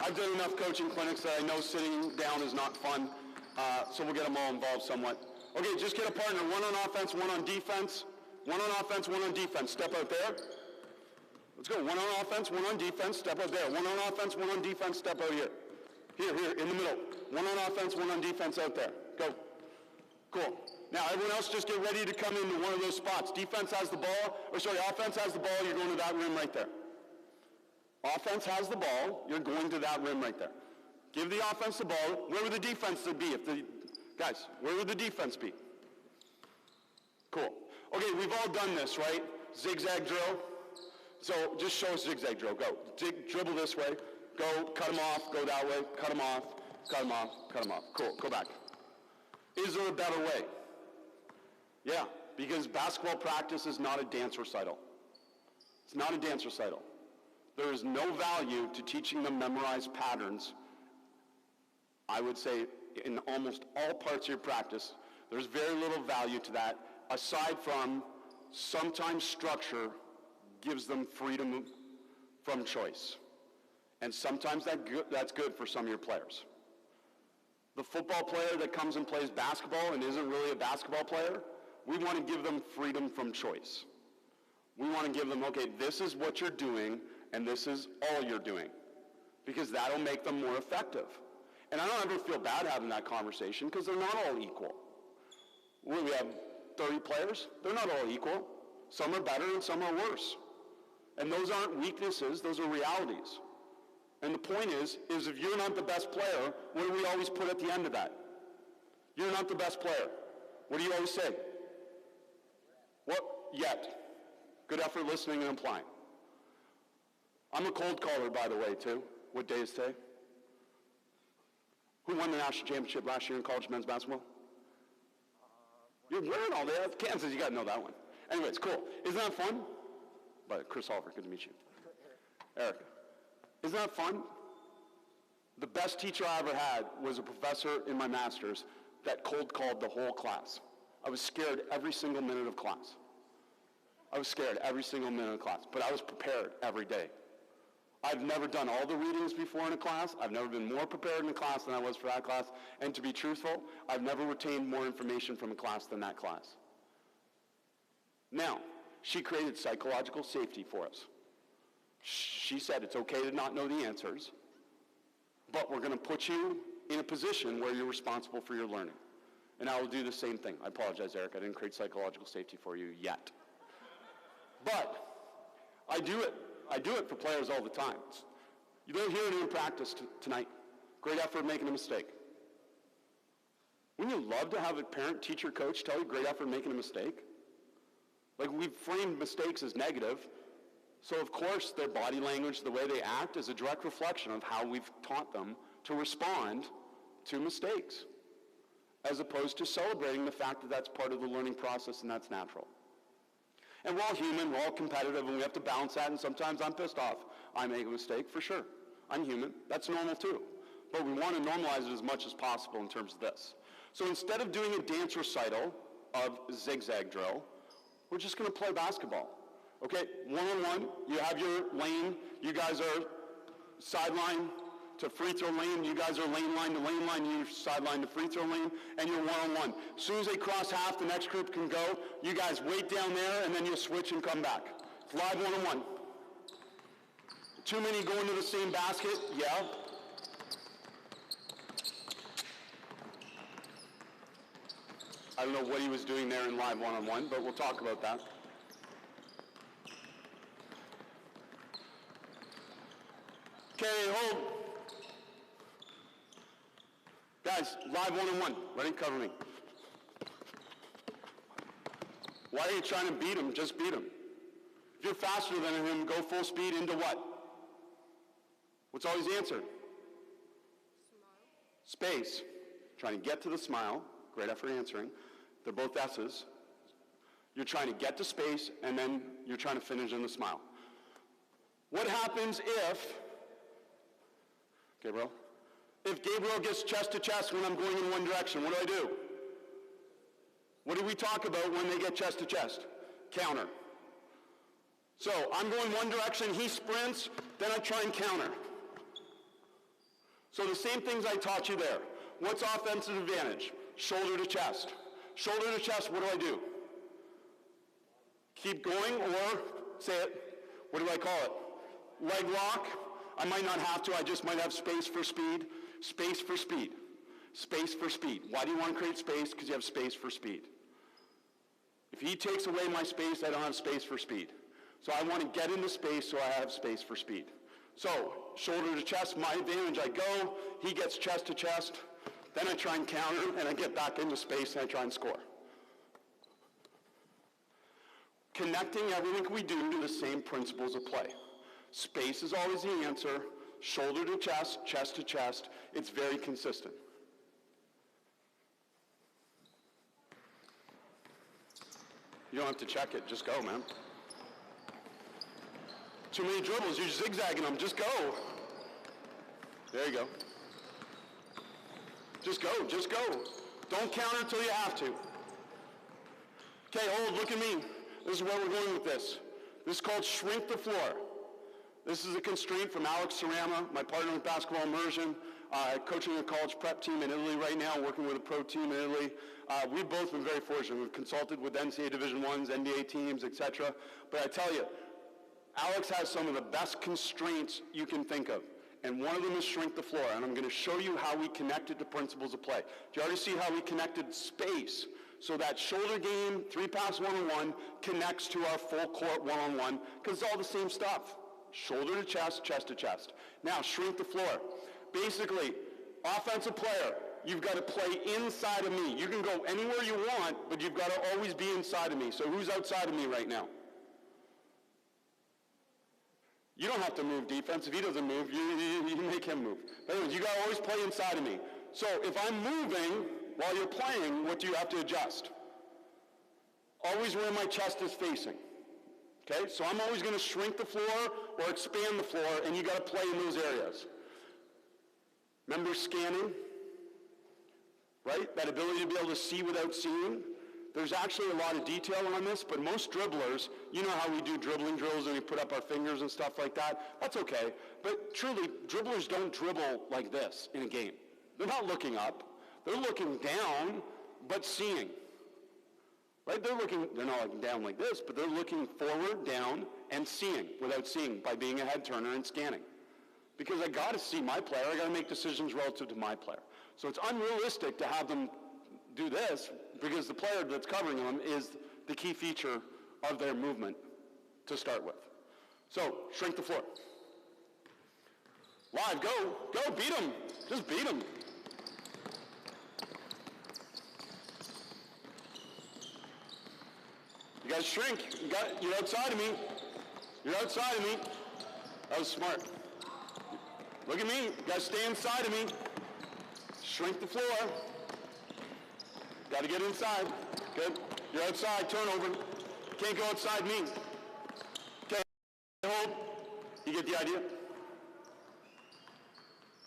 I've done enough coaching clinics that I know sitting down is not fun, so we'll get them all involved somewhat. Okay, just get a partner, one on offense, one on defense. One on offense, one on defense. Step out there. Let's go. One on offense, one on defense. Step out there. One on offense, one on defense. Step out here. Here, in the middle. One on offense, one on defense out there. Go. Cool. Now, everyone else just get ready to come into one of those spots. Defense has the ball. Offense has the ball. You're going to that rim right there. Offense has the ball. You're going to that rim right there. Give the offense the ball. Where would the defense be? Guys, where would the defense be? Cool. Okay, we've all done this, right? Zigzag drill. So just show us zigzag drill. Go. Dribble this way. Go, cut them off, go that way, cut them off, cut them off, cut them off. Cool, go back. Is there a better way? Yeah, because basketball practice is not a dance recital. It's not a dance recital. There is no value to teaching them memorized patterns. I would say in almost all parts of your practice, there's very little value to that, aside from sometimes structure gives them freedom from choice. And sometimes that's good for some of your players. The football player that comes and plays basketball and isn't really a basketball player, we want to give them freedom from choice. We want to give them, okay, this is what you're doing, and this is all you're doing. Because that'll make them more effective. And I don't ever feel bad having that conversation, because they're not all equal. We have 30 players. They're not all equal. Some are better and some are worse. And those aren't weaknesses, those are realities. And the point is if you're not the best player, what do we always put at the end of that? You're not the best player. What do you always say? What? Yet. Good effort listening and applying. I'm a cold caller, by the way, too. What day is today? Who won the national championship last year in college men's basketball? You're winning all day. Kansas, you got to know that one. Anyway, it's cool. Isn't that fun? But Chris Oliver, good to meet you. Erica. Isn't that fun? The best teacher I ever had was a professor in my master's that cold called the whole class. I was scared every single minute of class. I was scared every single minute of class, but I was prepared every day. I've never done all the readings before in a class. I've never been more prepared in a class than I was for that class. And to be truthful, I've never retained more information from a class than that class. Now, she created psychological safety for us. She said it's okay to not know the answers, but we're going to put you in a position where you're responsible for your learning. And I will do the same thing. I apologize, Eric. I didn't create psychological safety for you yet. But I do it. I do it for players all the time. You don't hear it in practice tonight. Great effort making a mistake. Wouldn't you love to have a parent, teacher, coach tell you great effort making a mistake? Like, we've framed mistakes as negative. So, of course, their body language, the way they act, is a direct reflection of how we've taught them to respond to mistakes, as opposed to celebrating the fact that that's part of the learning process and that's natural. And we're all human, we're all competitive, and we have to balance that, and sometimes I'm pissed off. I make a mistake, for sure. I'm human. That's normal, too. But we want to normalize it as much as possible in terms of this. So instead of doing a dance recital of zigzag drill, we're just going to play basketball. Okay, one-on-one, you have your lane. You guys are sideline to free throw lane. You guys are lane line to lane line. You're sideline to free throw lane. And you're one-on-one. As soon as they cross half, the next group can go. You guys wait down there, and then you'll switch and come back. It's live one-on-one. Too many going to the same basket? Yeah. I don't know what he was doing there in live one-on-one, but we'll talk about that. Okay, hold. Guys, live one-on-one. Ready? Cover me. Why are you trying to beat him? Just beat him. If you're faster than him, go full speed into what? What's always the answer? Smile. Space. Trying to get to the smile. Great effort answering. They're both S's. You're trying to get to space, and then you're trying to finish in the smile. What happens if Gabriel? If Gabriel gets chest to chest when I'm going in one direction, what do? What do we talk about when they get chest to chest? Counter. So I'm going one direction, he sprints, then I try and counter. So the same things I taught you there. What's offensive advantage? Shoulder to chest. Shoulder to chest, what do I do? Keep going, or say it. What do I call it? Leg lock. I might not have to, I just might have space for speed. Space for speed. Space for speed. Why do you want to create space? Because you have space for speed. If he takes away my space, I don't have space for speed. So I want to get into space so I have space for speed. So, shoulder to chest, my advantage, I go, he gets chest to chest, then I try and counter, and I get back into space and I try and score. Connecting everything we do to the same principles of play. Space is always the answer, shoulder to chest to chest, it's very consistent. You don't have to check it, just go, man. Too many dribbles, you're zigzagging them, just go. There you go. Just go, just go. Don't counter until you have to. Okay, hold, look at me. This is where we're going with this. This is called shrink the floor. This is a constraint from Alex Sarama, my partner with Basketball Immersion, coaching a college prep team in Italy right now, working with a pro team in Italy. We've both been very fortunate. We've consulted with NCAA Division I's, NBA teams, etc. But I tell you, Alex has some of the best constraints you can think of. And one of them is shrink the floor. And I'm going to show you how we connected to principles of play. Do you already see how we connected space? So that shoulder game, 3-pass one-on-one, connects to our full court one-on-one, because it's all the same stuff. Shoulder to chest to chest. Now, shrink the floor. Basically, offensive player, you've got to play inside of me. You can go anywhere you want, but you've got to always be inside of me. So who's outside of me right now? You don't have to move defense. If he doesn't move, you make him move. But anyways, you got to always play inside of me. So if I'm moving while you're playing, what do you have to adjust? Always where my chest is facing. Okay, so I'm always going to shrink the floor or expand the floor, and you got to play in those areas. Remember scanning? Right? That ability to be able to see without seeing. There's actually a lot of detail on this, but most dribblers, you know how we do dribbling drills and we put up our fingers and stuff like that? That's okay. But truly, dribblers don't dribble like this in a game. They're not looking up. They're looking down, but seeing. Right? They're not looking down like this, but they're looking forward, down, and seeing without seeing by being a head turner and scanning. Because I got to see my player. I got to make decisions relative to my player. So it's unrealistic to have them do this because the player that's covering them is the key feature of their movement to start with. So shrink the floor. Live, go, beat them. Just beat them. You guys shrink. You're outside of me. You're outside of me. That was smart. Look at me. You guys stay inside of me. Shrink the floor. Got to get inside. Good. You're outside. Turnover. Can't go outside me. Okay. Hold. You get the idea?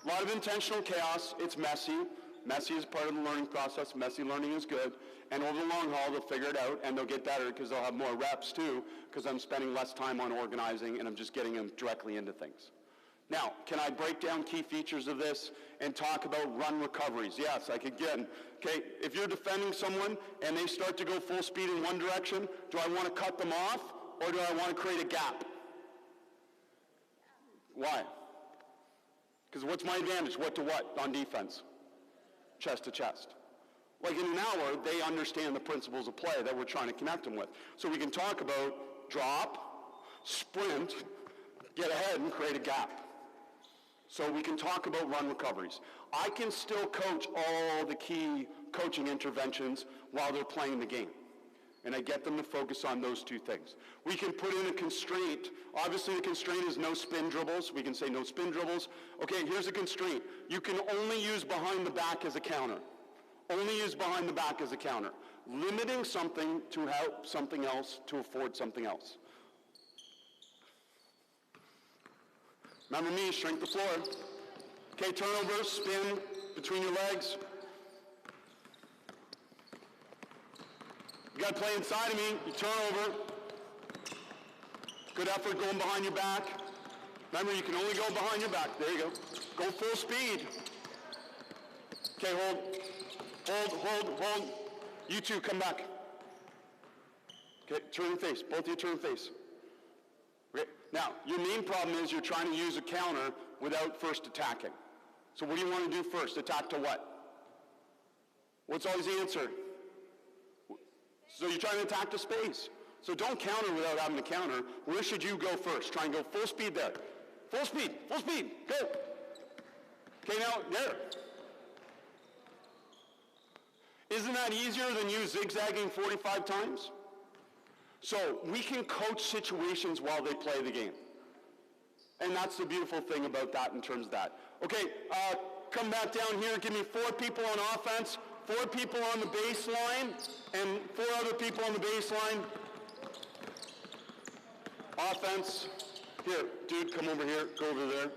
A lot of intentional chaos. It's messy. Messy is part of the learning process. Messy learning is good. And over the long haul, they'll figure it out, and they'll get better because they'll have more reps, too, because I'm spending less time on organizing, and I'm just getting them directly into things. Now, can I break down key features of this and talk about run recoveries? Yes, I could again. Okay, if you're defending someone and they start to go full speed in one direction, do I want to cut them off, or do I want to create a gap? Why? Because what's my advantage? What to what on defense? Chest to chest. Like in an hour, they understand the principles of play that we're trying to connect them with. So we can talk about drop, sprint, get ahead, and create a gap. So we can talk about run recoveries. I can still coach all the key coaching interventions while they're playing the game. And I get them to focus on those two things. We can put in a constraint. Obviously, the constraint is no spin dribbles. We can say no spin dribbles. Okay, here's a constraint. You can only use behind the back as a counter. Only use behind the back as a counter. Limiting something to help something else to afford something else. Remember me, shrink the floor. Okay, turnover, spin between your legs. You got to play inside of me. You turn over. Good effort going behind your back. Remember, you can only go behind your back. There you go. Go full speed. Okay, hold. You two, come back. Okay, turn and face. Both of you turn and face. Okay, now, your main problem is you're trying to use a counter without first attacking. So what do you want to do first? Attack to what? What's always the answer? So you're trying to attack the space. So don't counter without having to counter. Where should you go first? Try and go full speed there. Full speed, go. Okay, now, there. Isn't that easier than you zigzagging 45 times? So we can coach situations while they play the game. And that's the beautiful thing about that in terms of that. Okay, come back down here. Give me 4 people on offense, 4 people on the baseline, and 4 other people on the baseline. Offense. Here, dude, come over here. Go over there.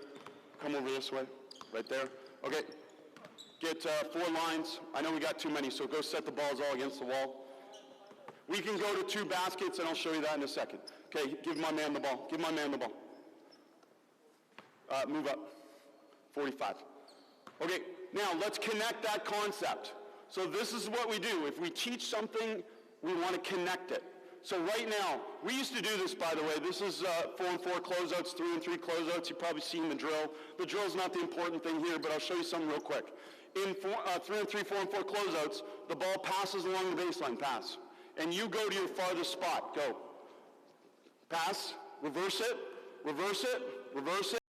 Come over this way. Right there. Okay. Get 4 lines. I know we got too many, so go set the balls all against the wall. We can go to 2 baskets, and I'll show you that in a second. Okay, give my man the ball. Give my man the ball. Move up. 45. Okay, now let's connect that concept. So this is what we do. If we teach something, we want to connect it. So right now, we used to do this, by the way. This is 4-on-4 closeouts, 3-on-3 closeouts. You've probably seen the drill. The drill's not the important thing here, but I'll show you something real quick. In 3-on-3, 4-on-4 closeouts, the ball passes along the baseline, pass. And you go to your farthest spot, go. Pass, reverse it, reverse it, reverse it.